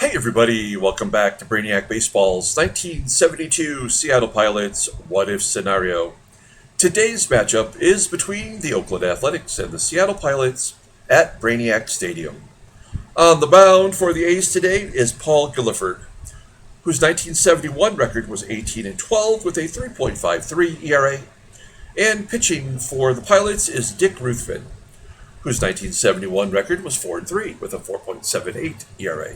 Hey everybody, welcome back to Brainiac Baseball's 1972 Seattle Pilots What If Scenario. Today's matchup is between the Oakland Athletics and the Seattle Pilots at Brainiac Stadium. On the mound for the A's today is Paul Gilliford, whose 1971 record was 18-12 with a 3.53 ERA, and pitching for the Pilots is Dick Ruthven, whose 1971 record was 4-3 with a 4.78 ERA.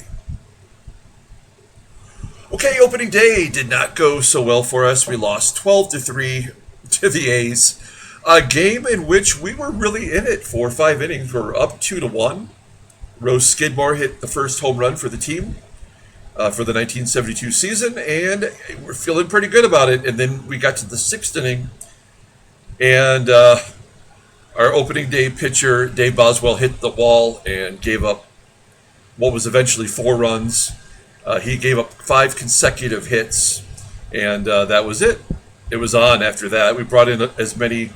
Okay, opening day did not go so well for us. We lost 12-3 to the A's. A game in which we were really in it for 5 innings. We were up 2-1. Rose Skidmore hit the first home run for the team for the 1972 season, and we're feeling pretty good about it. And then we got to the 6th inning, and our opening day pitcher, Dave Boswell, hit the wall and gave up what was eventually 4 runs. He gave up 5 consecutive hits, and that was it. It was on after that. We brought in as many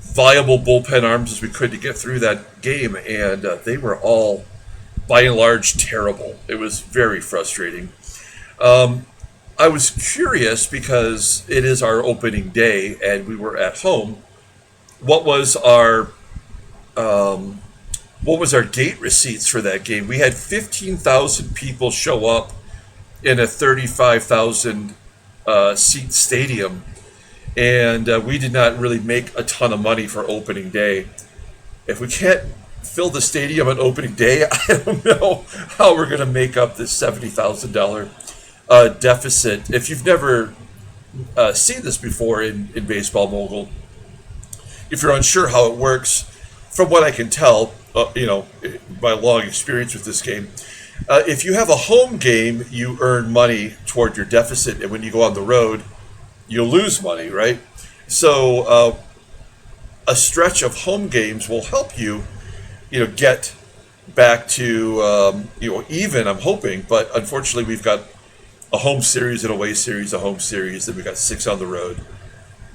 viable bullpen arms as we could to get through that game, and they were all, by and large, terrible. It was very frustrating. I was curious because it is our opening day, and we were at home. What was our gate receipts for that game? We had 15,000 people show up in a 35,000 seat stadium, and we did not really make a ton of money for opening day. If we can't fill the stadium on opening day, I don't know how we're going to make up this $70,000 deficit. If you've never seen this before in Baseball Mogul, if you're unsure how it works, from what I can tell, my long experience with this game, if you have a home game, you earn money toward your deficit, and when you go on the road, you lose money, right? So a stretch of home games will help you, get back to, even, I'm hoping, but unfortunately we've got a home series, an away series, a home series, then we got 6 on the road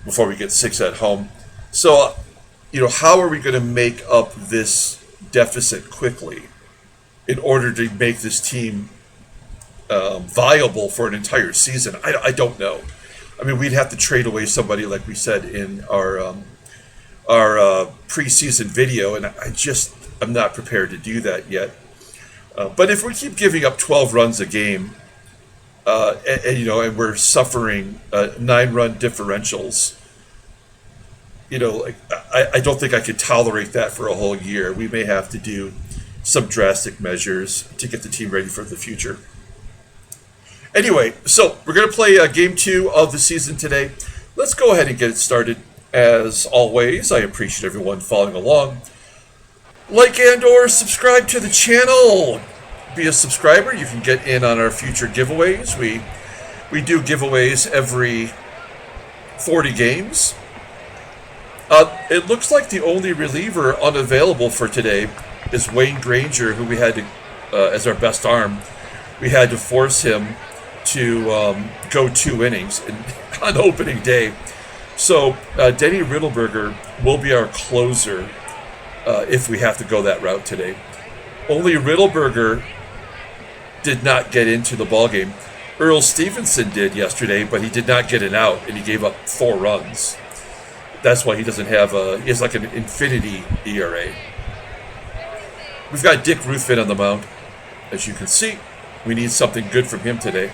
before we get 6 at home. So, how are we going to make up this deficit quickly in order to make this team viable for an entire season? I don't know. I mean, we'd have to trade away somebody, like we said in our preseason video, and I'm not prepared to do that yet. But if we keep giving up 12 runs a game, and we're suffering 9-run differentials, I don't think I could tolerate that for a whole year. We may have to do some drastic measures to get the team ready for the future. Anyway, so we're going to play Game 2 of the season today. Let's go ahead and get it started. As always, I appreciate everyone following along. Like and or subscribe to the channel. Be a subscriber. You can get in on our future giveaways. We do giveaways every 40 games. It looks like the only reliever unavailable for today is Wayne Granger, who we had to, as our best arm, we had to force him to go 2 innings on opening day. So Denny Riddleberger will be our closer if we have to go that route today. Only Riddleberger did not get into the ballgame. Earl Stevenson did yesterday, but he did not get an out, and he gave up 4 runs. That's why he doesn't have he has like an infinity ERA. We've got Dick Ruthven on the mound. As you can see, we need something good from him today.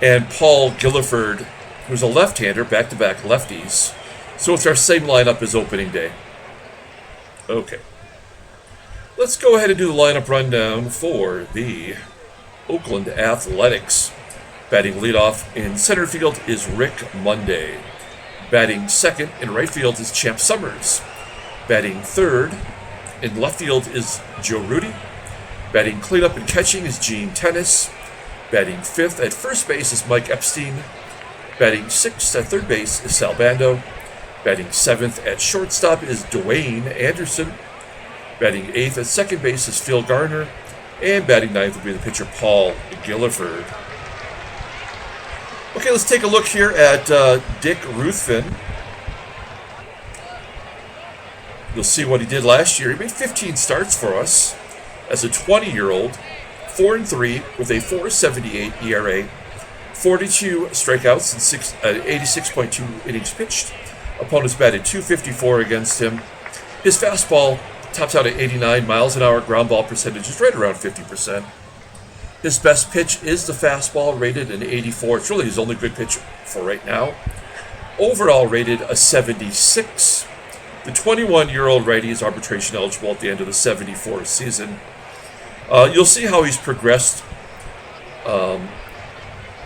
And Paul Gilliford, who's a left-hander, back-to-back lefties. So it's our same lineup as opening day. Okay. Let's go ahead and do the lineup rundown for the Oakland Athletics. Batting leadoff in center field is Rick Monday. Batting second in right field is Champ Summers. Batting third in left field is Joe RUDI. Batting cleanup and catching is Gene TENACE. Batting fifth at first base is Mike EPSTEIN. Batting sixth at third base is Sal Bando. Batting seventh at shortstop is Dwain Anderson. Batting eighth at second base is Phil Garner. And batting ninth will be the pitcher Paul Gilliford. Okay, let's take a look here at Dick Ruthven. You'll see what he did last year. He made 15 starts for us as a 20-year-old. 4-3 with a 4.78 ERA, 42 strikeouts and 86.2 innings pitched. Opponents batted .254 against him. His fastball tops out at 89 miles an hour. Ground ball percentage is right around 50%. His best pitch is the fastball, rated an 84. It's really his only good pitch for right now. Overall rated a 76. The 21-year-old righty is arbitration eligible at the end of the 74 season. You'll see how he's progressed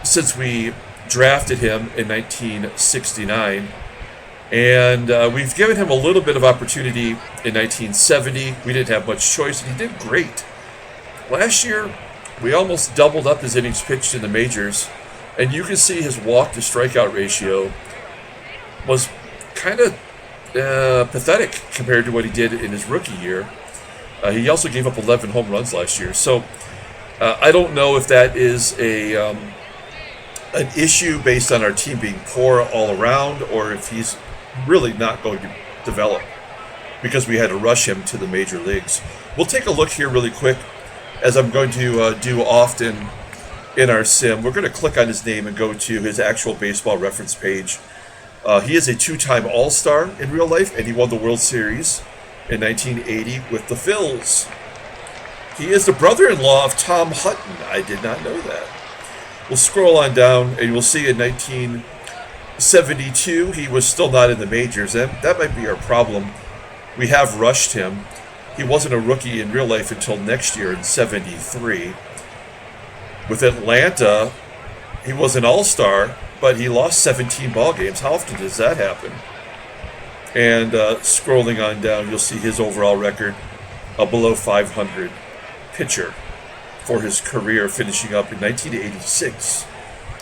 since we drafted him in 1969. And we've given him a little bit of opportunity in 1970. We didn't have much choice, and he did great. Last year, we almost doubled up his innings pitched in the majors, and you can see his walk-to-strikeout ratio was kind of pathetic compared to what he did in his rookie year. He also gave up 11 home runs last year. So I don't know if that is an issue based on our team being poor all around, or if he's really not going to develop because we had to rush him to the major leagues. We'll take a look here really quick, as I'm going to do often in our sim. We're going to click on his name and go to his actual baseball reference page. He is a two-time All-Star in real life, and he won the World Series in 1980 with the Phils. He is the brother-in-law of Tom Hutton. I did not know that. We'll scroll on down, and you'll see in 1972, he was still not in the majors. That might be our problem. We have rushed him. He wasn't a rookie in real life until next year in 73. With Atlanta, he was an all-star, but he lost 17 ball games. How often does that happen? And scrolling on down, you'll see his overall record, a below 500 pitcher for his career, finishing up in 1986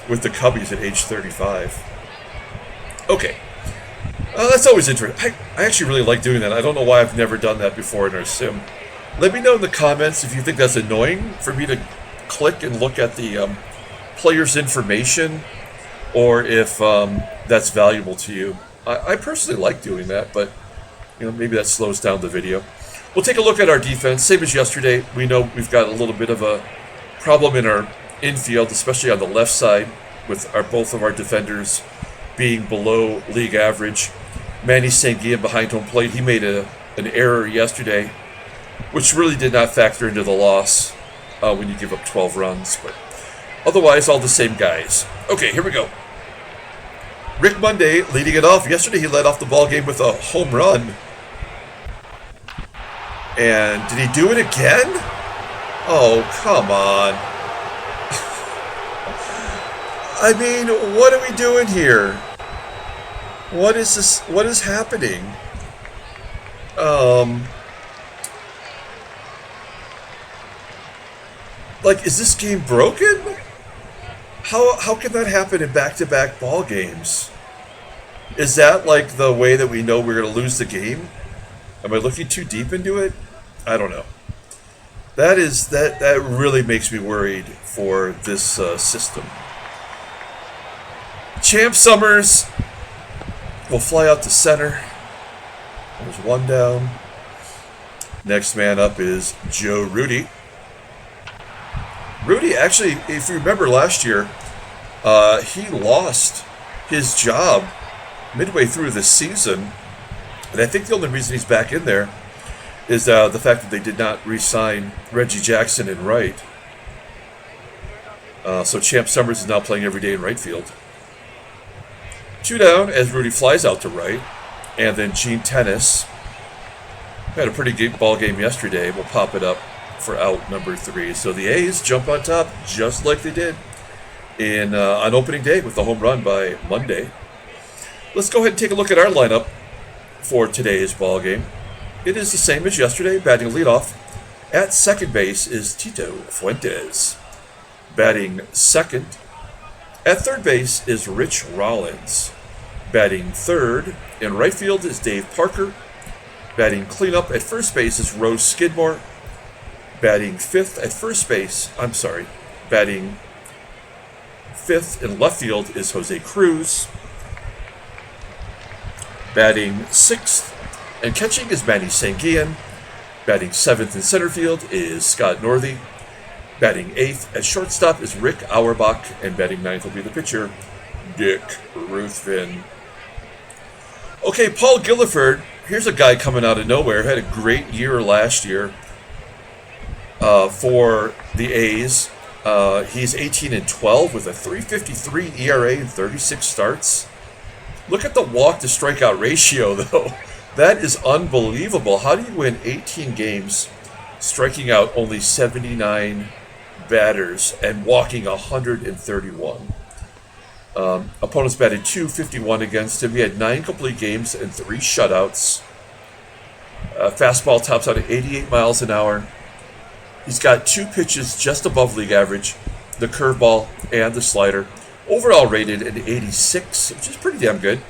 with the Cubbies at age 35. Okay. That's always interesting. I actually really like doing that. I don't know why I've never done that before in our sim. Let me know in the comments if you think that's annoying for me to click and look at the player's information, or if that's valuable to you. I personally like doing that, but maybe that slows down the video. We'll take a look at our defense. Same as yesterday. We know we've got a little bit of a problem in our infield, especially on the left side, with both of our defenders being below league average. Manny Sanguillen behind home plate. He made an error yesterday, which really did not factor into the loss when you give up 12 runs. But otherwise, all the same guys. Okay, here we go. Rick Monday leading it off. Yesterday, he led off the ball game with a home run. And did he do it again? Oh, come on. I mean, what are we doing here? What is this? What is happening? Like, is this game broken? How can that happen in back-to-back ball games? Is that like the way that we know we're going to lose the game? Am I looking too deep into it? I don't know. That really makes me worried for this system. Champ Summers will fly out to center. There's one down. Next man up is Joe Rudi. Rudi, actually, if you remember last year, he lost his job midway through the season. And I think the only reason he's back in there is the fact that they did not re-sign Reggie Jackson in right. So Champ Summers is now playing every day in right field. Two down as Rudi flies out to right. And then Gene Tennis had a pretty good ball game yesterday. We'll pop it up for out number 3. So the A's jump on top just like they did on opening day with the home run by Monday. Let's go ahead and take a look at our lineup for today's ball game. It is the same as yesterday. Batting leadoff at second base is Tito Fuentes. Batting second at third base is Rich Rollins. Batting third in right field is Dave Parker. Batting cleanup at first base is Rose Skidmore. Batting fifth in left field is Jose Cruz. Batting sixth and catching is Manny Sanguillen. Batting seventh in center field is Scott Northey. Batting 8th at shortstop is Rick Auerbach, and batting 9th will be the pitcher, Dick Ruthven. Okay, Paul Gilliford, here's a guy coming out of nowhere. Had a great year last year for the A's. He's 18-12 with a 3.53 ERA and 36 starts. Look at the walk to strikeout ratio, though. That is unbelievable. How do you win 18 games, striking out only 79 batters and walking 131? Opponents batted .251 against him. He had 9 complete games and 3 shutouts. Fastball tops out at 88 miles an hour. He's got 2 pitches just above league average, the curveball and the slider. Overall rated at 86, which is pretty damn good.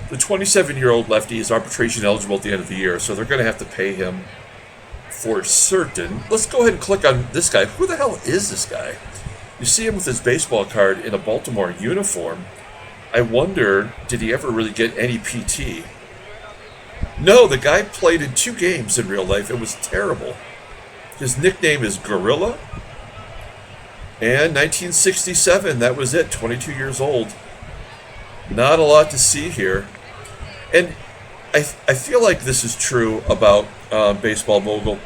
The 27-year-old lefty is arbitration eligible at the end of the year, so they're going to have to pay him for certain. Let's go ahead and click on this guy. Who the hell is this guy? You see him with his baseball card in a Baltimore uniform. I wonder, did he ever really get any PT? No, the guy played in 2 games in real life. It was terrible. His nickname is Gorilla. And 1967, that was it, 22 years old. Not a lot to see here. And I feel like this is true about Baseball Mogul.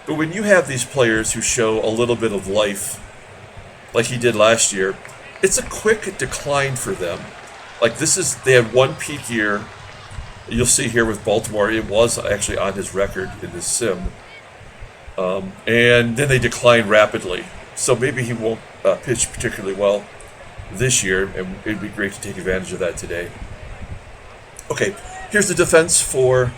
But when you have these players who show a little bit of life, like he did last year, it's a quick decline for them. Like they had 1 peak year. You'll see here with Baltimore, it was actually on his record in this sim. And then they decline rapidly. So maybe he won't pitch particularly well this year, and it'd be great to take advantage of that today. Okay, here's the defense for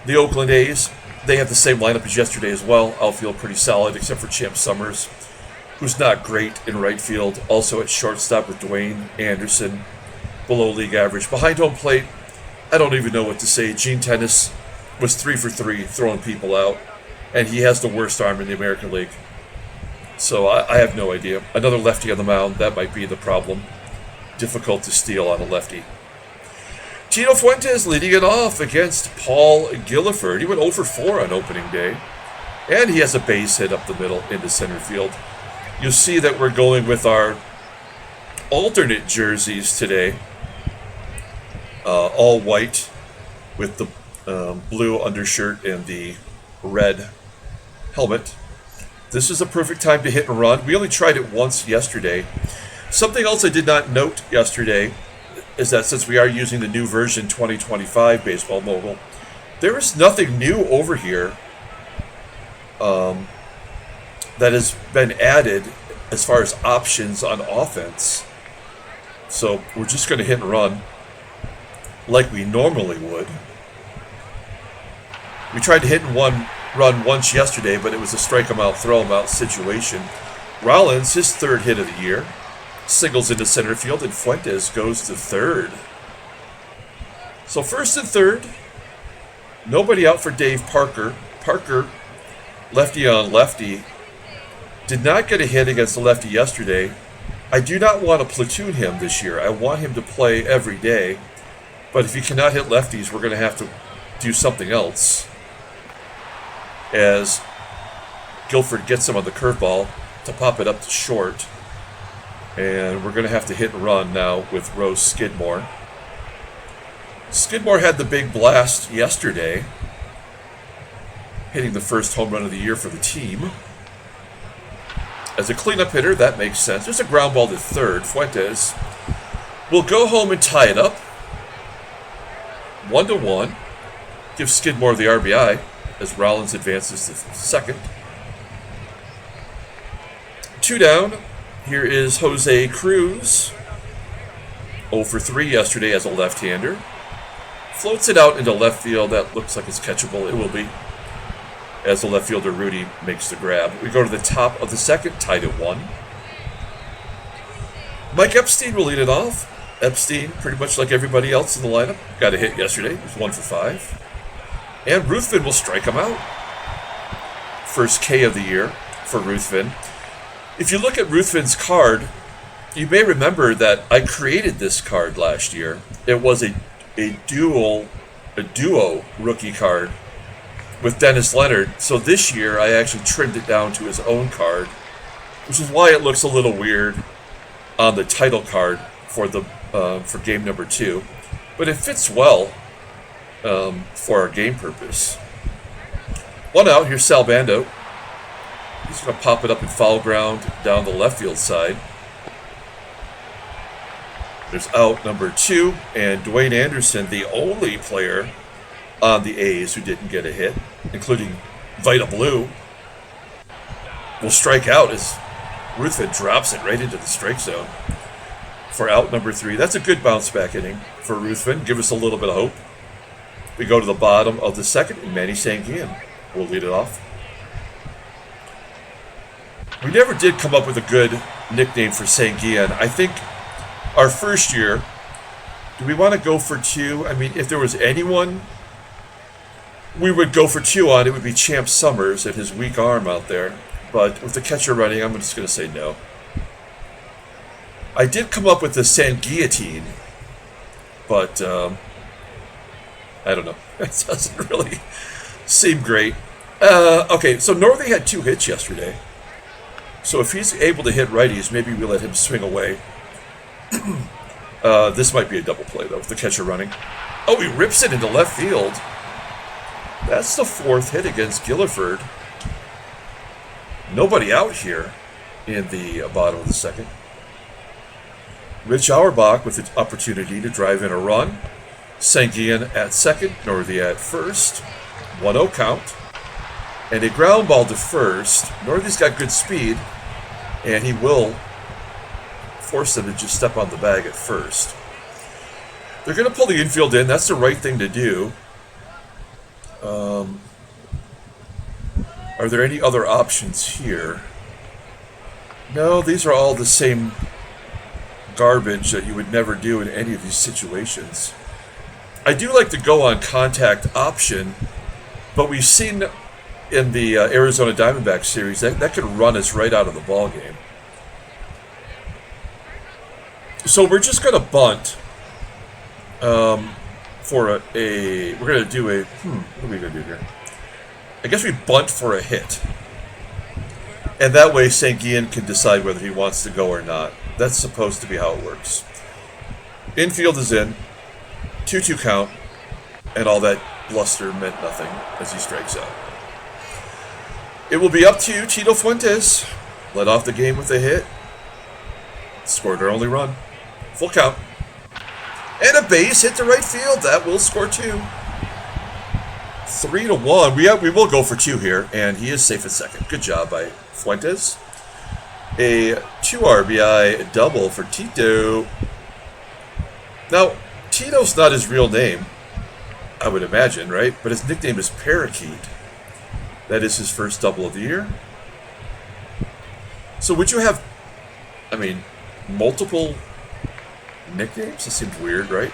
the Oakland A's. They have the same lineup as yesterday as well. Outfield pretty solid, except for Champ Summers, who's not great in right field. Also at shortstop with Dwain Anderson, below league average. Behind home plate, I don't even know what to say. Gene Tennis was 3 for 3, throwing people out, and he has the worst arm in the American League. So I have no idea. Another lefty on the mound, that might be the problem. Difficult to steal on a lefty. Tito Fuentes leading it off against Paul Gilliford. He went 0 for 4 on opening day. And he has a base hit up the middle into center field. You'll see that we're going with our alternate jerseys today. All white with the blue undershirt and the red helmet. This is a perfect time to hit and run. We only tried it once yesterday. Something else I did not note yesterday is that since we are using the new version 2025 Baseball Mogul, there is nothing new over here that has been added as far as options on offense. So we're just going to hit and run like we normally would. We tried to hit and run once yesterday, but it was a strike him out, throw him out situation. Rollins, his 3rd hit of the year, singles into center field, and Fuentes goes to 3rd. So 1st and 3rd, nobody out for Dave Parker. Parker, lefty on lefty, did not get a hit against the lefty yesterday. I do not want to platoon him this year. I want him to play every day. But if he cannot hit lefties, we're going to have to do something else. As Gilliford gets him on the curveball to pop it up to short. And we're going to have to hit and run now with Rose Skidmore. Skidmore had the big blast yesterday, hitting the first home run of the year for the team. As a cleanup hitter, that makes sense. There's a ground ball to 3rd. Fuentes will go home and tie it up. 1-1. Give Skidmore the RBI as Rollins advances to 2nd. 2 down. Here is Jose Cruz. 0 for 3 yesterday as a left-hander. Floats it out into left field. That looks like it's catchable. It will be. As the left fielder Rudy makes the grab. We go to the top of the 2nd, tied at 1. Mike EPSTEIN will lead it off. EPSTEIN, pretty much like everybody else in the lineup, got a hit yesterday. He was 1 for 5. And Ruthven will strike him out. First K of the year for Ruthven. If you look at Ruthven's card, you may remember that I created this card last year. It was a duo rookie card with Dennis Leonard. So this year I actually trimmed it down to his own card which is why it looks a little weird on the title card for the for game number 2, but it fits well for our game purpose. One out. Here's Sal Bando. He's going to pop it up in foul ground down the left field side. There's out number 2, and Dwain Anderson, the only player on the A's who didn't get a hit, including Vita Blue, will strike out as Ruthven drops it right into the strike zone for out number 3. That's a good bounce back inning for Ruthven. Give us a little bit of hope. We go to the bottom of the second, and Manny Sanguillen will lead it off. We never did come up with a good nickname for Sanguillen. I think our first year, do we want to go for 2? I mean, if there was anyone we would go for 2 on, it would be Champ Summers and his weak arm out there. But with the catcher running, I'm just going to say no. I did come up with the Sanguillotine, but I don't know. It doesn't really seem great. Okay, so Northey had 2 hits yesterday. So if he's able to hit righties, maybe we let him swing away. This might be a double play, though, with the catcher running. Oh, he rips it into left field. That's the 4th hit against Gilliford. Nobody out here in the bottom of the second. Rich Auerbach with the opportunity to drive in a run. Sanguillen at second, Northey at first. 1-0 count. And a ground ball to first. Northey's got good speed, and he will force them to just step on the bag at first. They're going to pull the infield in. That's the right thing to do. Are there any other options here? No, these are all the same garbage that you would never do in any of these situations. I do like to go on contact option, but we've seen in the Arizona Diamondbacks series that could run us right out of the ball game. So we're just going to bunt for we're going to do a, what are we going to do here? I guess we bunt for a hit. And that way Sanguillen can decide whether he wants to go or not. That's supposed to be how it works. Infield is in, 2-2 count, and all that bluster meant nothing as he strikes out. It will be up to Tito Fuentes. Led off the game with a hit. Scored our only run. Full count. And a base hit to right field. That will score 2. 3-1. We will go for 2 here, and he is safe at second. Good job by Fuentes. A 2 RBI double for Tito. Now, Tito's not his real name, I would imagine, right? But his nickname is Parakeet. That is his first double of the year. So would you have, I mean, multiple nicknames? That seems weird, right?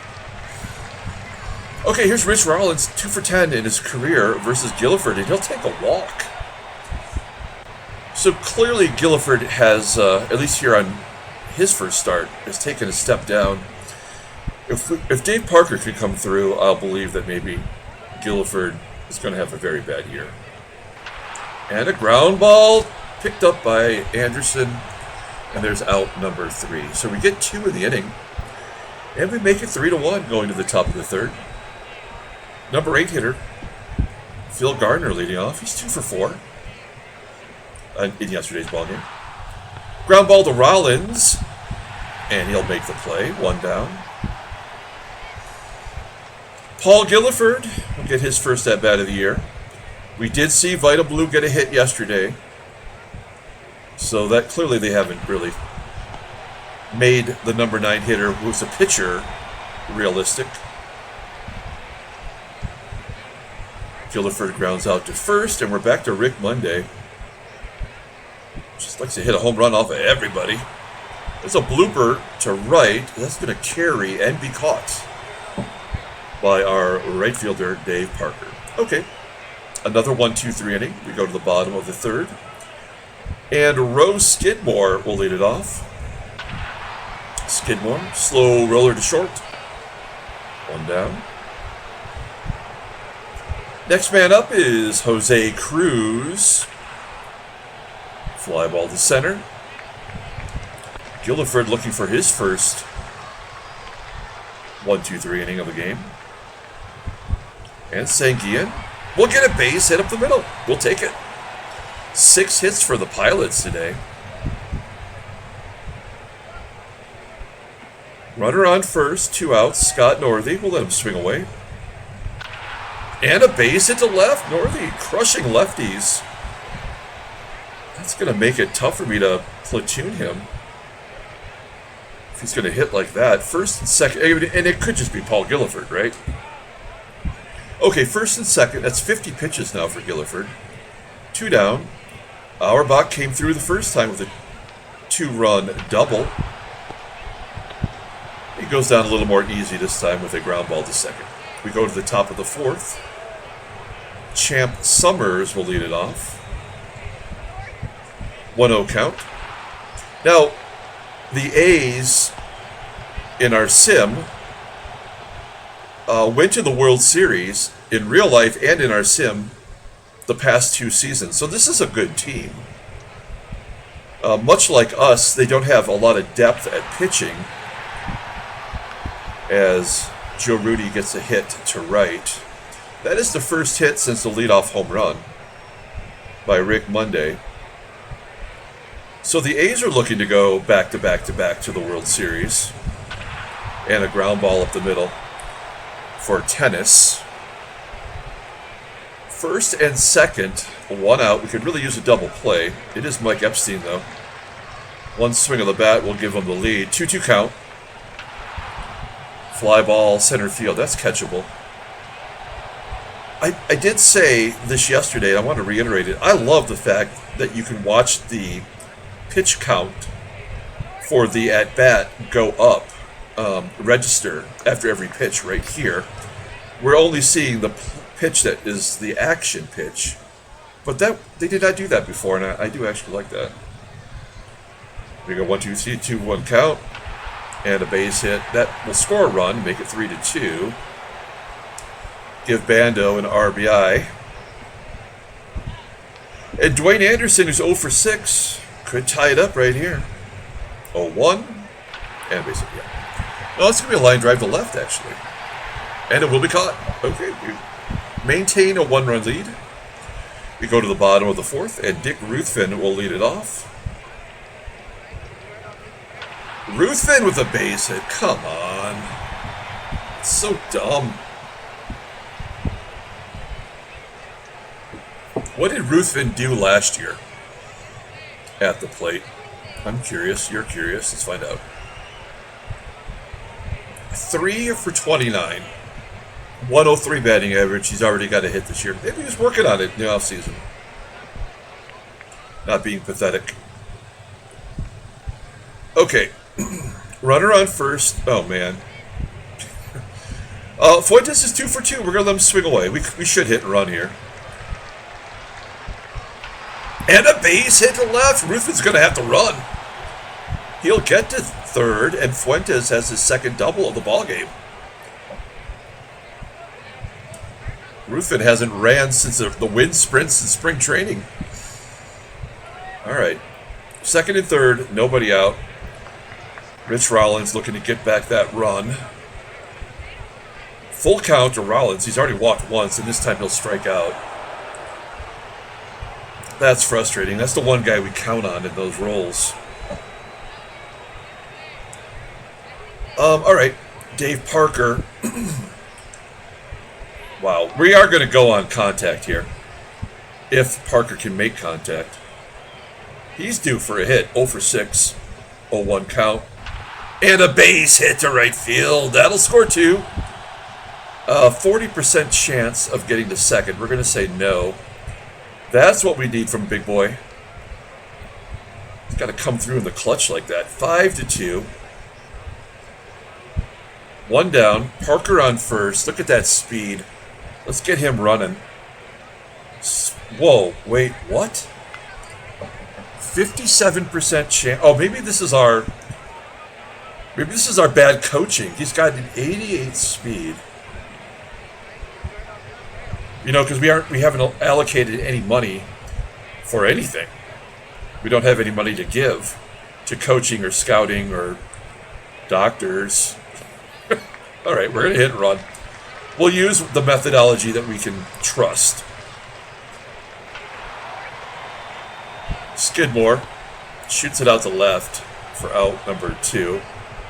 Okay, here's Rich Rollins, 2 for 10 in his career versus Gilliford, and he'll take a walk. So clearly Gilliford has, at least here on his first start, has taken a step down. If Dave Parker can come through, I'll believe that maybe Gilliford is going to have a very bad year. And a ground ball picked up by Anderson, and there's out number 3. So we get 2 in the inning, and we make it 3-1 going to the top of the third. Number 8 hitter, Phil Garner leading off. He's 2 for 4 in yesterday's ballgame. Ground ball to Rollins, and he'll make the play. 1 down. Paul Gilliford will get his first at-bat of the year. We did see Vita Blue get a hit yesterday, so that clearly they haven't really made the number 9 hitter, who was a pitcher, realistic. Gilliford grounds out to first, and we're back to Rick Monday. Just likes to hit a home run off of everybody. There's a blooper to right. That's going to carry and be caught by our right fielder, Dave Parker. Okay, another 1-2-3 inning. We go to the bottom of the third. And Rose Skidmore will lead it off. Skidmore, slow roller to short. 1 down. Next man up is Jose CRUZ. Fly ball to center. Gilliford looking for his first 1-2-3 inning of the game. And SANGUILLEN will get a base hit up the middle. We'll take it. 6 hits for the Pilots today. Runner on first, 2 outs. NORTHEY will let him swing away. And a base hit to left. NORTHEY crushing lefties. That's going to make it tough for me to platoon him. If he's going to hit like that. First and second. And it could just be Paul Gilliford, right? Okay, first and second. That's 50 pitches now for Gilliford. 2 down. AUERBACH came through the first time with a 2-run double. He goes down a little more easy this time with a ground ball to second. We go to the top of the 4th. Champ Summers will lead it off. 1-0 count. Now, the A's in our sim went to the World Series in real life and in our sim the past 2 seasons. So this is a good team. Much like us, they don't have a lot of depth at pitching, as Joe RUDI gets a hit to right. That is the first hit since the leadoff home run by Rick Monday. So the A's are looking to go back to back to back to the World Series. And a ground ball up the middle for TENACE. First and second, 1 out. We could really use a double play. It is Mike EPSTEIN, though. 1 swing of the bat will give him the lead. 2-2 count. Fly ball, center field. That's catchable. I did say this yesterday, and I want to reiterate it. I love the fact that you can watch the pitch count for the at-bat go up, register after every pitch right here. We're only seeing the pitch that is the action pitch. But that they did not do that before, and I do actually like that. We go 1-2-3, 2-1 count. And a base hit. That will score a run, make it 3-2. Give Bando an RBI. And Dwain Anderson, who's 0 for 6, could tie it up right here. 0-1. And base hit, yeah. No, it's going to be a line drive to left, actually. And it will be caught. Okay, we maintain a 1-run lead. We go to the bottom of the 4th, and Dick Ruthven will lead it off. Ruthven with a base hit. Come on. It's so dumb. What did Ruthven do last year at the plate? I'm curious. You're curious. Let's find out. 3 for 29. 103 batting average. He's already got a hit this year. Maybe he's working on it in the offseason. Not being pathetic. Okay. Runner on first. Oh, man. Fuentes is 2 for 2. We're going to let him swing away. We should hit and run here. And a base hit to left. Ruthven's going to have to run. He'll get to third, and Fuentes has his second double of the ballgame. Ruthven hasn't ran since the wind sprints in spring training. All right. Second and third, nobody out. Rich Rollins looking to get back that run. Full count to Rollins. He's already walked once, and this time he'll strike out. That's frustrating. That's the one guy we count on in those roles. All right. Dave Parker. Wow. We are going to go on contact here. If Parker can make contact. He's due for a hit. 0 for 6. 0-1 count. And a base hit to right field. That'll score 2. 40% chance of getting to second. We're going to say no. That's what we need from Big Boy. He's got to come through in the clutch like that. 5-2. 1 down. Parker on first. Look at that speed. Let's get him running. Whoa. Wait. What? 57% chance. Oh, maybe this is our... Maybe this is our bad coaching. He's got an 88 speed. You know, because we haven't allocated any money for anything. We don't have any money to give to coaching or scouting or doctors. All right, we're going to hit and run. We'll use the methodology that we can trust. Skidmore shoots it out to left for out number 2.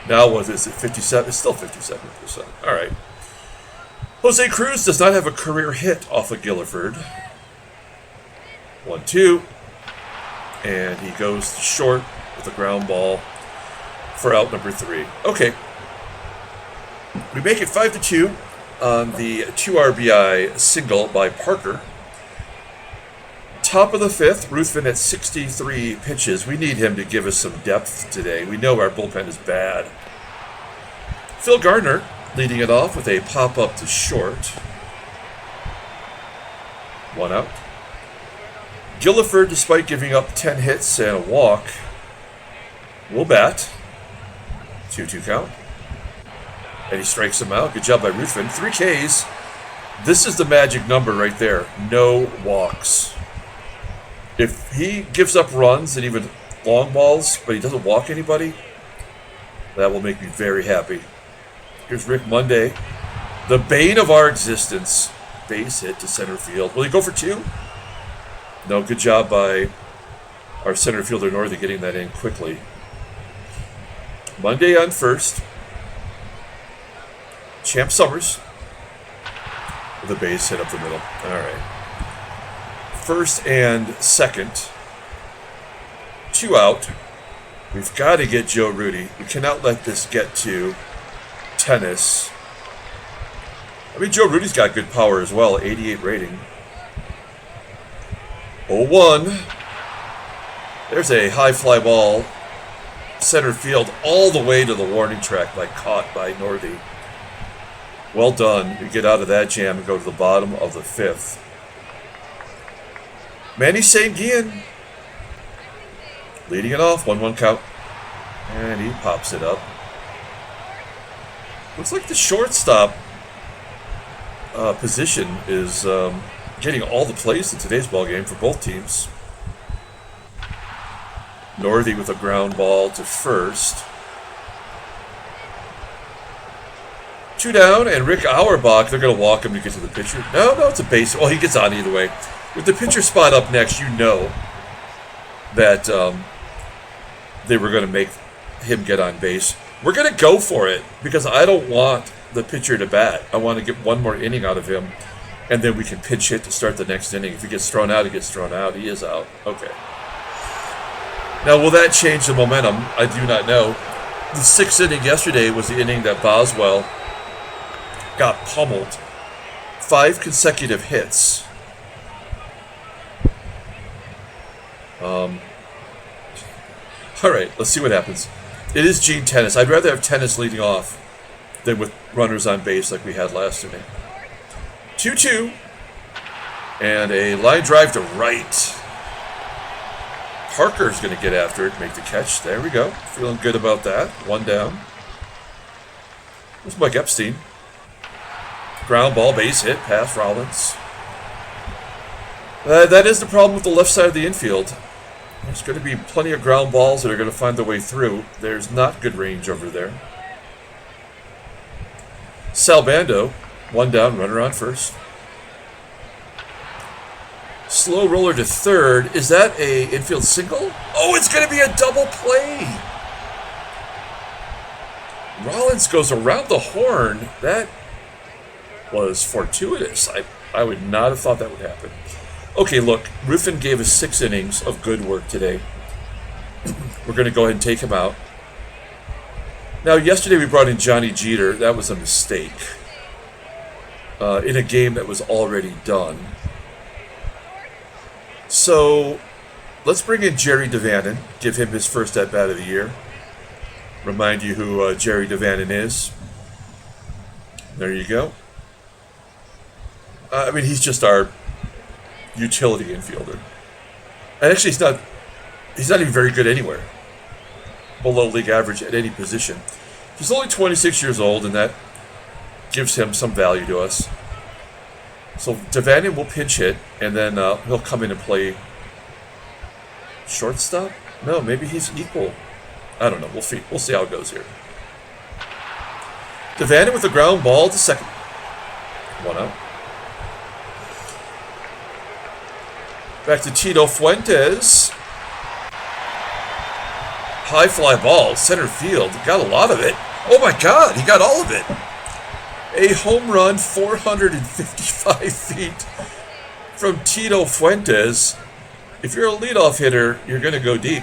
Now what is it, 57? It's still 57%. All right. Jose Cruz does not have a career hit off of Gilliford. 1-2. And he goes to short with a ground ball for out number 3. Okay. We make it 5-2 on the 2 RBI single by Parker. Top of the 5th, Ruthven at 63 pitches. We need him to give us some depth today. We know our bullpen is bad. Phil Garner leading it off with a pop-up to short. 1 out. Gilliford, despite giving up 10 hits and a walk, will bat. 2-2 count. And he strikes him out. Good job by Ruthven. 3 Ks. This is the magic number right there. No walks. If he gives up runs and even long balls, but he doesn't walk anybody, that will make me very happy. Here's Rick Monday, the bane of our existence. Base hit to center field. Will he go for 2? No, good job by our center fielder Northey getting that in quickly. Monday on first. Champ Summers with a base hit up the middle. All right. First and second. 2 out. We've got to get Joe RUDI. We cannot let this get to TENACE. I mean, Joe RUDI's got good power as well. 88 rating. 0-1. There's a high fly ball. Center field all the way to the warning track, caught by Northey. Well done. We get out of that jam and go to the bottom of the 5th. Manny Sanguillen leading it off. 1-1 count. And he pops it up. Looks like the shortstop position is getting all the plays in today's ballgame for both teams. Northey with a ground ball to first. 2 down, and Rick Auerbach, they're going to walk him to get to the pitcher. No, it's a base. Well, he gets on either way. With the pitcher spot up next, you know that they were going to make him get on base. We're going to go for it because I don't want the pitcher to bat. I want to get one more inning out of him, and then we can pinch hit to start the next inning. If he gets thrown out, he gets thrown out. He is out. Okay. Now, will that change the momentum? I do not know. The 6th inning yesterday was the inning that Boswell got pummeled. 5 consecutive hits. All right, let's see what happens. It is Gene TENACE. I'd rather have TENACE leading off than with runners on base like we had last inning. 2-2. And a line drive to right. Parker's going to get after it, make the catch. There we go. Feeling good about that. 1 down. There's Mike EPSTEIN. Ground ball, base hit, past Rollins. That is the problem with the left side of the infield. There's going to be plenty of ground balls that are going to find their way through. There's not good range over there. BANDO, 1 down, runner on first. Slow roller to third. Is that a infield single? Oh, it's going to be a double play. Rollins goes around the horn. That was fortuitous. I would not have thought that would happen. Okay, look, Ruthven gave us 6 innings of good work today. We're going to go ahead and take him out. Now, yesterday we brought in Johnny Jeter. That was a mistake. In a game that was already done. So, let's bring in Jerry Dwain, give him his first at-bat of the year. Remind you who Jerry Dwain is. There you go. I mean, he's just our utility infielder. And actually, he's not even very good anywhere. Below league average at any position. He's only 26 years old, and that gives him some value to us. So Dwain will pinch hit, and then he'll come in and play shortstop? No, maybe he's equal. I don't know. We'll see. We'll see how it goes here. Dwain with the ground ball to second. 1 out. Back to Tito Fuentes. High fly ball, center field. Got a lot of it. Oh my God, he got all of it. A home run, 455 feet from Tito Fuentes. If you're a leadoff hitter, you're going to go deep.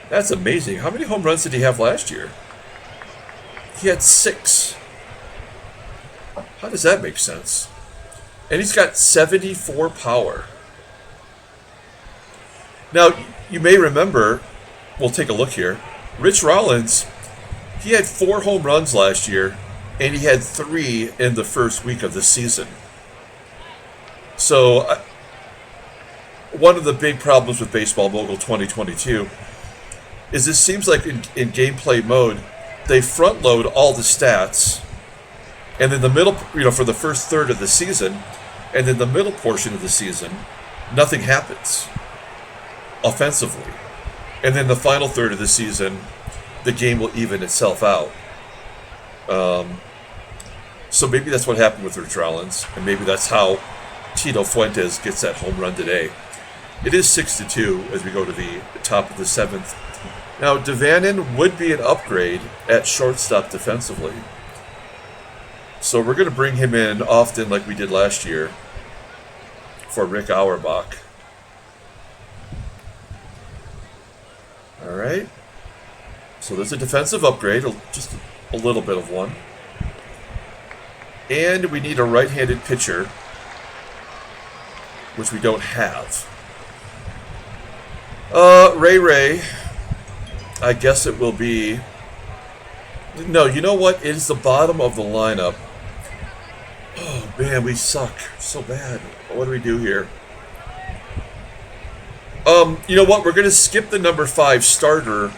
That's amazing. How many home runs did he have last year? He had 6. How does that make sense? And he's got 74 power. Now, you may remember, we'll take a look here. Rich Rollins, he had 4 home runs last year, and he had 3 in the first week of the season. So, one of the big problems with Baseball Mogul 2022 is it seems like in gameplay mode, they front load all the stats, and then the middle, for the first third of the season, and then the middle portion of the season, nothing happens offensively. And then the final third of the season, the game will even itself out. So maybe that's what happened with Rich Rollins, and maybe that's how Tito Fuentes gets that home run today. It is 6-2 as we go to the top of the 7th. Now, Dwain would be an upgrade at shortstop defensively. So we're going to bring him in often like we did last year for Rick Auerbach. All right. So there's a defensive upgrade, just a little bit of one. And we need a right-handed pitcher, which we don't have. Ray. I guess it will be... No, you know what? It is the bottom of the lineup. Oh, man, we suck so bad. What do we do here? You know what? We're going to skip the number 5 starter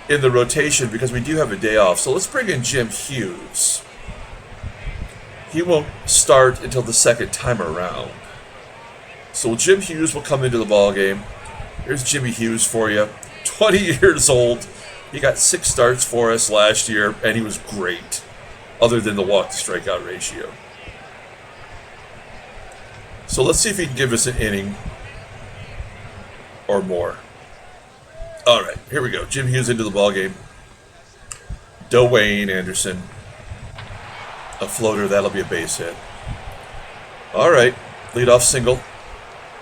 in the rotation because we do have a day off. So let's bring in Jim Hughes. He won't start until the second time around. So Jim Hughes will come into the ball game. Here's Jimmy Hughes for you. 20 years old. He got 6 starts for us last year, and he was great, other than the walk-to-strikeout ratio. So let's see if he can give us an inning or more. All right, here we go. Jim Hughes into the ballgame. Dwain Anderson. A floater, that'll be a base hit. All right, leadoff single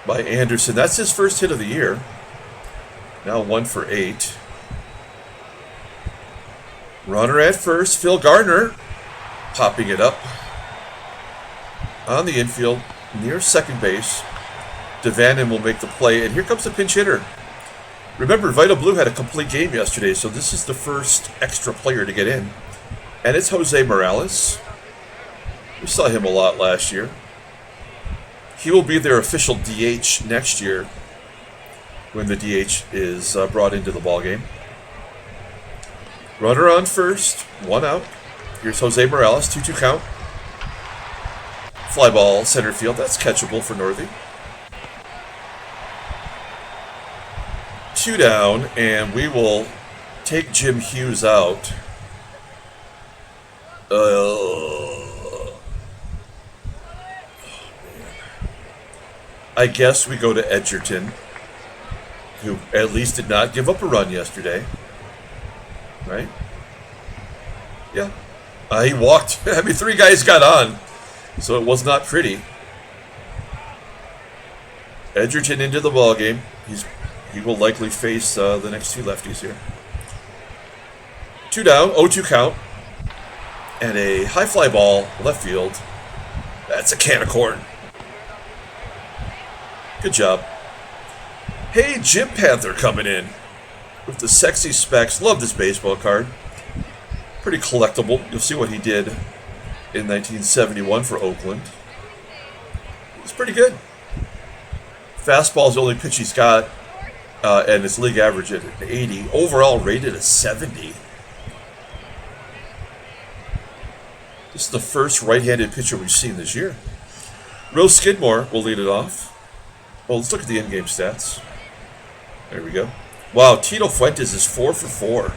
by Anderson. That's his first hit of the year. Now 1 for 8. Runner at first, Phil Garner popping it up on the infield near second base. Dwain will make the play, and here comes the pinch hitter. Remember, Vita Blue had a complete game yesterday, so this is the first extra player to get in. And it's Jose Morales. We saw him a lot last year. He will be their official DH next year when the DH is brought into the ballgame. Runner on first, 1 out. Here's Jose Morales, 2-2 count. Fly ball, center field. That's catchable for Northey. 2 down, and we will take Jim Hughes out. I guess we go to Edgerton, who at least did not give up a run yesterday. Right? Yeah. He walked. I mean, 3 guys got on, so it was not pretty. Edgerton into the ballgame. He will likely face the next 2 lefties here. 2 down, 0-2 count. And a high fly ball, left field. That's a can of corn. Good job. Hey, Jim Panther coming in with the sexy specs. Love this baseball card. Pretty collectible. You'll see what he did in 1971 for Oakland. It's pretty good. Fastball is the only pitch he's got, and his league average at 80. Overall rated at 70. This is the first right-handed pitcher we've seen this year. Rose Skidmore will lead it off. Well, let's look at the in-game stats. There we go. Wow, Tito Fuentes is 4 for 4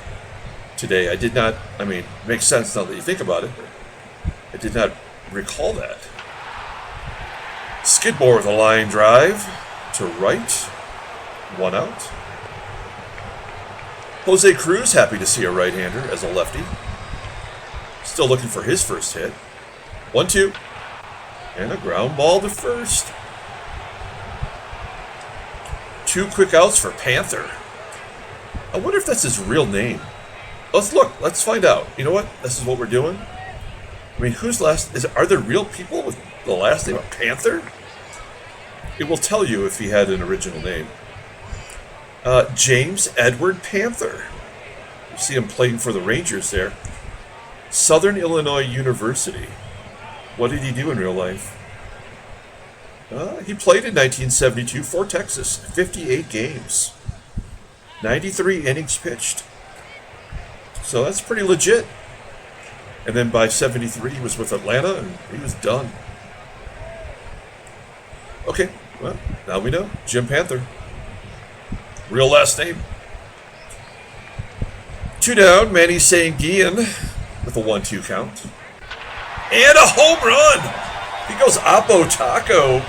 today. I did not, I mean, it makes sense now that you think about it. I did not recall that. Skidmore with a line drive to right. 1 out. Jose Cruz happy to see a right-hander as a lefty. Still looking for his first hit. 1-2. And a ground ball to first. 2 quick outs for Panther. I wonder if that's his real name. Let's look. Let's find out. You know what? This is what we're doing. I mean, are there real people with the last name of Panther? It will tell you if he had an original name. James Edward Panther. You see him playing for the Rangers there. Southern Illinois University. What did he do in real life? He played in 1972 for Texas. 58 games. 93 innings pitched. So that's pretty legit. And then by 73, he was with Atlanta, and he was done. Okay, well, now we know. Jim Panther. Real last name. 2 down, Manny SANGUILLEN with a 1-2 count. And a home run! He goes Oppo Taco.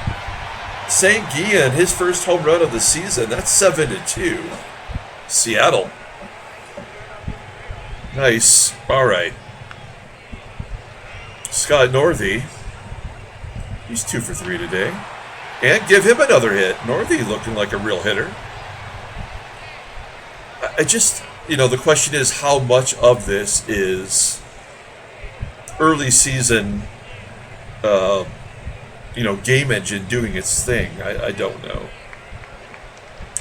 SANGUILLEN, his first home run of the season. That's 7-2. Seattle. Nice. All right. Scott Northey. He's 2 for 3 today. And give him another hit. Northey looking like a real hitter. I just, the question is how much of this is early season, game engine doing its thing. I don't know.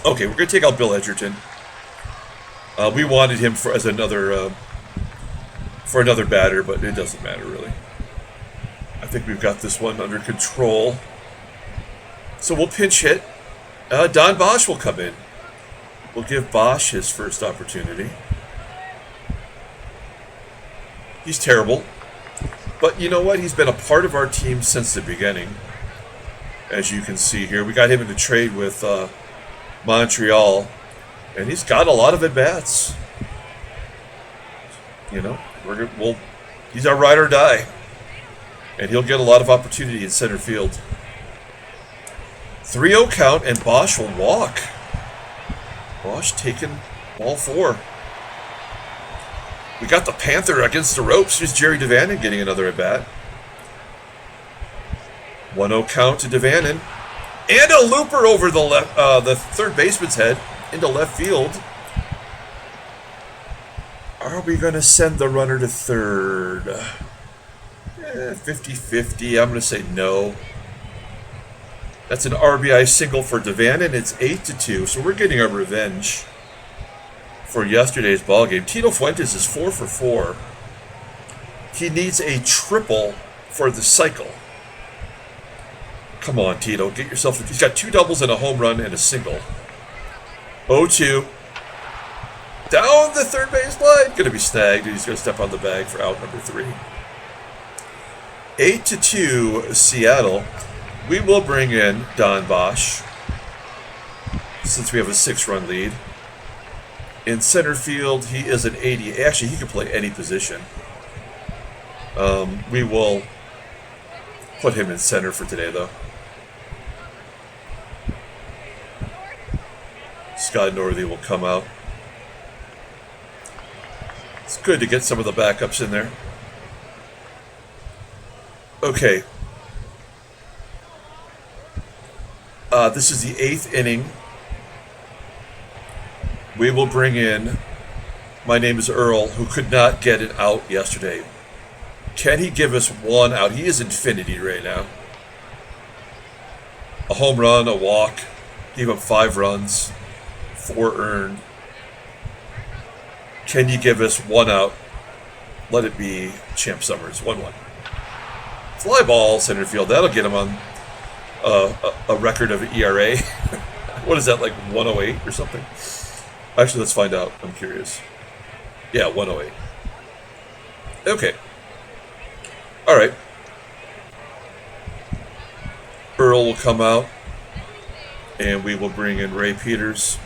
Okay, we're going to take out Bill Edgerton. We wanted him for another batter, but it doesn't matter really. I think we've got this one under control. So we'll pinch hit. Don Bosch will come in. We'll give Bosch his first opportunity. He's terrible. But you know what? He's been a part of our team since the beginning. As you can see here. We got him in the trade with Montreal. And he's got a lot of at-bats. He's our ride or die. And he'll get a lot of opportunity in center field. 3-0 count, and Bosch will walk. Bosch taking ball 4. We got the Panther against the ropes. Here's Jerry Devanin getting another at-bat. 1-0 count to Devanin. And a looper over the third baseman's head into left field. Are we going to send the runner to third? 50-50. I'm going to say no. That's an RBI single for Devanin. It's 8-2. So we're getting our revenge for yesterday's ball game. Tito Fuentes is 4 for 4. He needs a triple for the cycle. Come on, Tito. Get yourself... He's got 2 doubles and a home run and a single. 0-2. Down the third base line. Going to be snagged. He's going to step on the bag for out number 3. 8-2 Seattle. We will bring in Don Bosch since we have a 6-run lead. In center field, he is an 80. Actually, he can play any position. We will put him in center for today, though. Scott Northey will come out. It's good to get some of the backups in there. Okay. This is the 8th inning. We will bring in, my name is Earl, who could not get it out yesterday. Can he give us 1 out? He is infinity right now. A home run, a walk, gave up 5 runs, 4 earned. Can you give us 1 out? Let it be Champ Summers, 1-1. Fly ball, center field. That'll get him on a record of ERA. What is that, like 108 or something? Actually, let's find out. I'm curious. Yeah, 108. Okay. All right. Earl will come out, and we will bring in Ray Peters.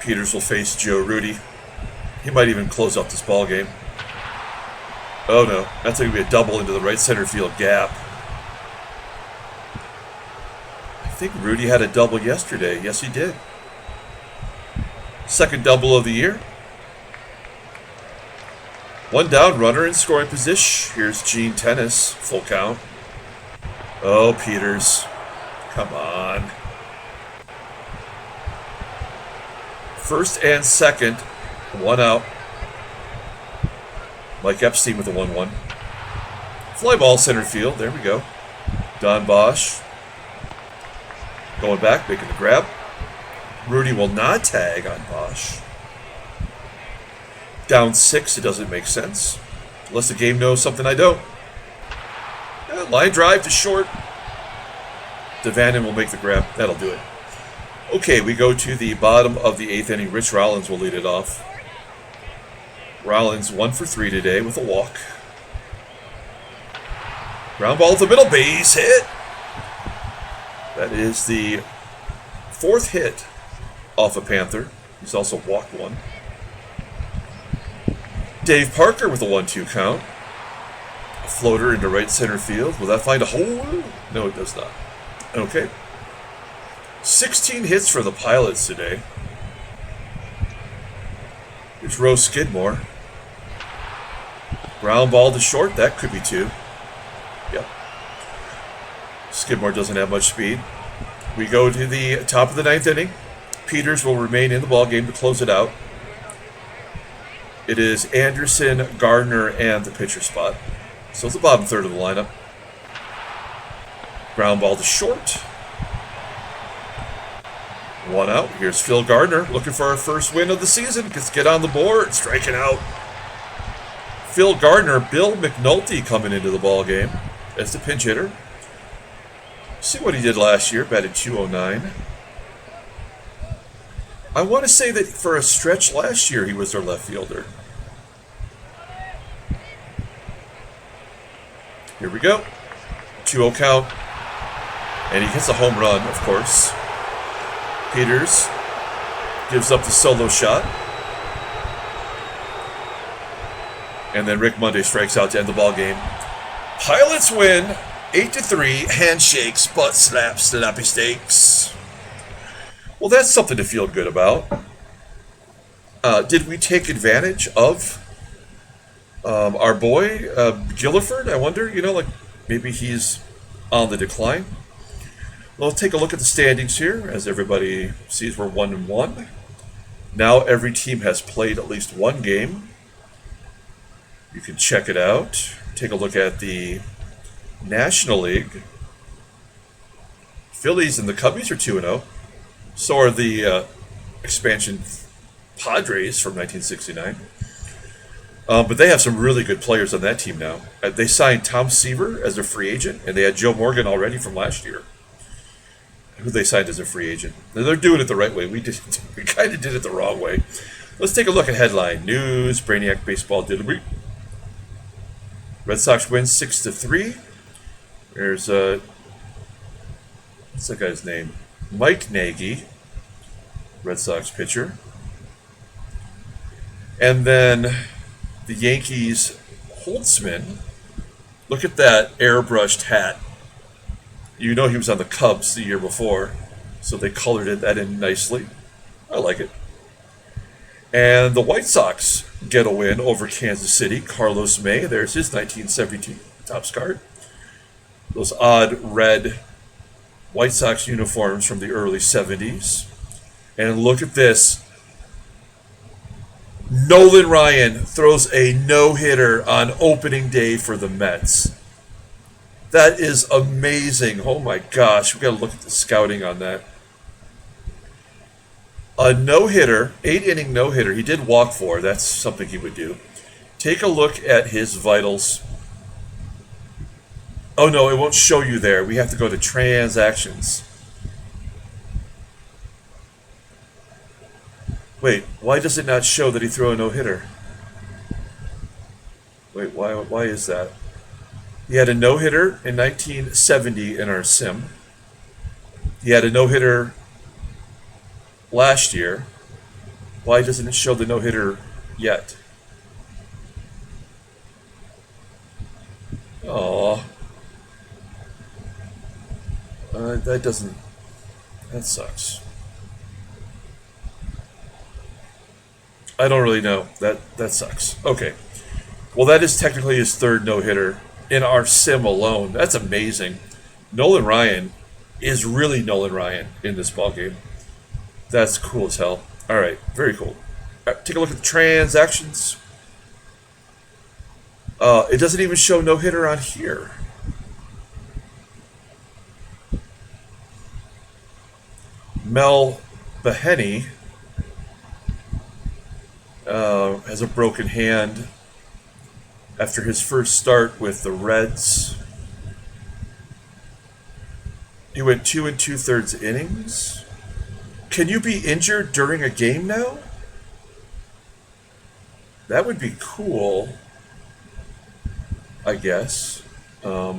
Peters will face Joe Rudy. He might even close out this ball game. Oh no, that's going to be a double into the right center field gap. I think Rudy had a double yesterday. Yes, he did. Second double of the year. One down, runner in scoring position. Here's Gene Tennis, full count. Oh, Peters. Come on. First and second, one out. Mike Epstein with a 1-1. Fly ball center field. There we go. Don Bosch. Going back, making the grab. Rudy will not tag on Bosch. Down 6, it doesn't make sense. Unless the game knows something I don't. Yeah, line drive to short. Dwain will make the grab. That'll do it. Okay, we go to the bottom of the 8th inning. Rich Rollins will lead it off. Rollins 1 for 3 today with a walk. Ground ball to the middle, base hit. That is the 4th hit off a Panther. He's also walked one. Dave Parker with a 1-2 count. A floater into right center field. Will that find a hole? No, it does not. Okay. 16 hits for the Pilots today. Here's Rose Skidmore. Ground ball to short. That could be 2. Yep. Skidmore doesn't have much speed. We go to the top of the 9th inning. Peters will remain in the ballgame to close it out. It is Anderson, Garner, and the pitcher spot. So it's the bottom third of the lineup. Ground ball to short. One out. Here's Phil Garner looking for our first win of the season. Let's get on the board. Striking out. Phil Garner, Bill McNulty coming into the ball game as the pinch hitter. See what he did last year. Batted .209. I want to say that for a stretch last year he was their left fielder. Here we go. 2-0 count. And he hits a home run, of course. Peters gives up the solo shot. And then Rick Monday strikes out to end the ball game. Pilots win 8-3. Handshakes, butt slaps, slappy steaks. Well, that's something to feel good about. Did we take advantage of our boy, Gilliford? I wonder, like maybe he's on the decline. Well, let's take a look at the standings here. As everybody sees, we're 1-1. Now every team has played at least one game. You can check it out. Take a look at the National League. Phillies and the Cubbies are 2-0. So are the expansion Padres from 1969. But they have some really good players on that team now. They signed Tom Seaver as a free agent, and they had Joe Morgan already from last year, who they signed as a free agent. They're doing it the right way. We kind of did it the wrong way. Let's take a look at headline news. Brainiac baseball did a week. Red Sox win 6-3. There's what's that guy's name? Mike Nagy, Red Sox pitcher. And then the Yankees Holtzman. Look at that airbrushed hat. You know he was on the Cubs the year before, so they colored that in nicely. I like it. And the White Sox get a win over Kansas City. Carlos May, there's his 1972 Topps card. Those odd red White Sox uniforms from the early 70s. And look at this. Nolan Ryan throws a no-hitter on opening day for the Mets. That is amazing. Oh my gosh, we got to look at the scouting on that. A no-hitter, 8-inning no-hitter. He did walk 4. That's something he would do. Take a look at his vitals. Oh no, it won't show you there. We have to go to transactions. Wait, why does it not show that he threw a no-hitter? Wait, why is that? He had a no-hitter in 1970 in our sim. He had a no-hitter last year. Why doesn't it show the no-hitter yet? Oh, that doesn't. That sucks. I don't really know. That sucks. Okay. Well, that is technically his third no-hitter in our sim alone. That's amazing. Nolan Ryan is really Nolan Ryan in this ballgame. That's cool as hell. All right, very cool. All right, take a look at the transactions. It doesn't even show no-hitter on here. Mel Behenny has a broken hand after his first start with the Reds. He went 2 2/3 innings. Can you be injured during a game now? That would be cool, I guess. I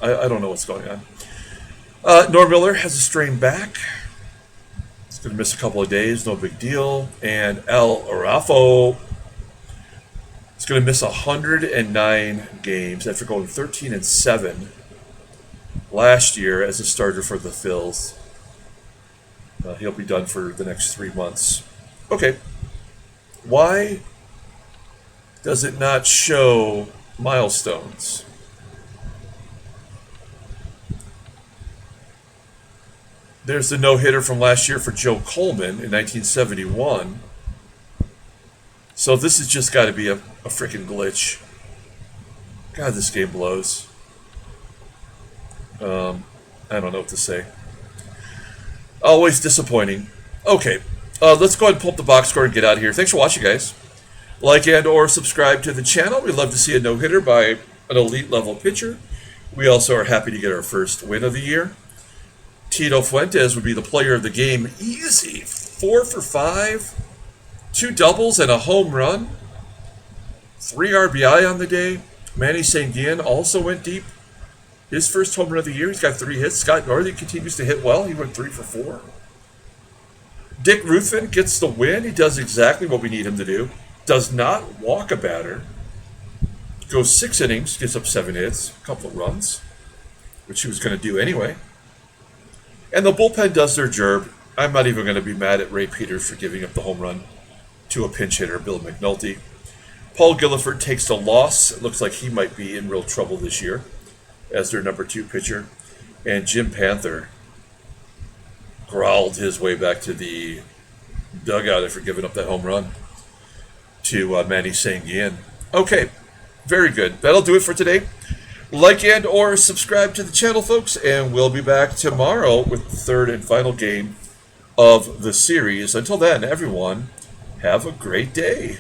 don't know what's going on. Norm Miller has a strained back. He's going to miss a couple of days, no big deal. And El Arafo is going to miss 109 games after going 13-7 last year as a starter for the Phils. He'll be done for the next 3 months. Okay. Why does it not show milestones? There's the no-hitter from last year for Joe Coleman in 1971. So this has just got to be a freaking glitch. God, this game blows. I don't know what to say. Always disappointing. Okay, let's go ahead and pull up the box score and get out of here. Thanks for watching, guys. Like and or subscribe to the channel. We'd love to see a no-hitter by an elite level pitcher. We also are happy to get our first win of the year. Tito Fuentes would be the player of the game. Easy. 4 for 5. 2 doubles and a home run. 3 RBI on the day. Manny SANGUILLEN also went deep. His first home run of the year. He's got 3 hits. SKIDMORE continues to hit well. He went 3 for 4. Dick Ruthven gets the win. He does exactly what we need him to do. Does not walk a batter. Goes 6 innings. Gets up 7 hits. A couple of runs. Which he was going to do anyway. And the bullpen does their job. I'm not even going to be mad at Ray Peters for giving up the home run to a pinch hitter, Bill McNulty. Paul Gilliford takes the loss. It looks like he might be in real trouble this year as their number 2 pitcher. And Jim Panther growled his way back to the dugout after giving up that home run to Manny SANGUILLEN. Okay, very good. That'll do it for today. Like and or subscribe to the channel, folks, and we'll be back tomorrow with the third and final game of the series. Until then, everyone, have a great day.